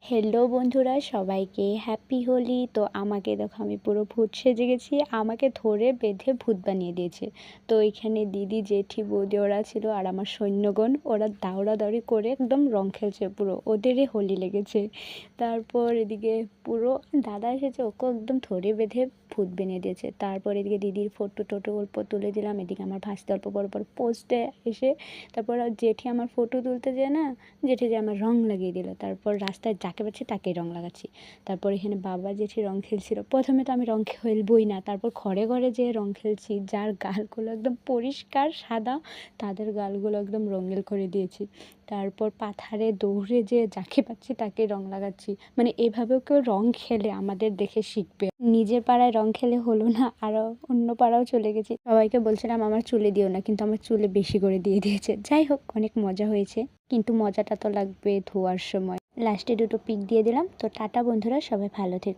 Hello বন্ধুরা, সবাইকে happy Holi. তো আমাকে দেখো, আমি পুরো ভূত সেজে গেছি। আমাকে ধরে বেঁধে ভূত বানিয়ে দিয়েছে। তো এখানে দিদি, জেঠি, বৌদি ওরা ছিল, আর আমার সৈন্যগণ ওরা দাউড়াদাউড়ি করে একদম রং খেলছে, পুরো ওদেরই হোলি লেগেছে। তারপর এদিকে পুরো দাদা এসেছে, ওকে একদম ধরে বেঁধে ভূত বানিয়ে দিয়েছে। তারপর এদিকে দিদির ফটো টোটো অল্প তুলে দিলাম, এদিকে আমার ভাসতে অল্প বড় বড় পোস্টে এসে তারপর জেঠি আমার ফটো তুলতে যায় না, জেঠি যে আমার রং লাগিয়ে দিল। তারপর রাস্তায় যাকে পাচ্ছি তাকেই রং লাগাচ্ছি। তারপর এখানে বাবা জেঠি রং খেলছিল। প্রথমে তো আমি রং খেলবই না, তারপর ঘরে ঘরে যেয়ে রং খেলছি। যার গালগুলো একদম পরিষ্কার সাদা, তাদের গালগুলো একদম রঙিন করে দিয়েছি। তারপর পাথারে দৌড়ে যেয়ে যাকে পাচ্ছি তাকে রং লাগাচ্ছি। মানে এভাবেও কেউ রং খেলে আমাদের দেখে শিখবে। নিজের পাড়ায় রং খেলে হলো না, আরও অন্য পাড়াও চলে গেছি। সবাইকে বলছিলাম আমার চুলে দিও না, কিন্তু আমার চুলে বেশি করে দিয়ে দিয়েছে। যাই হোক, অনেক মজা হয়েছে, কিন্তু মজাটা তো লাগবে ধোয়ার সময়। লাস্টে দুটো পিক দিয়ে দিলাম। তো টাটা বন্ধুরা, সবাই ভালো থেকো।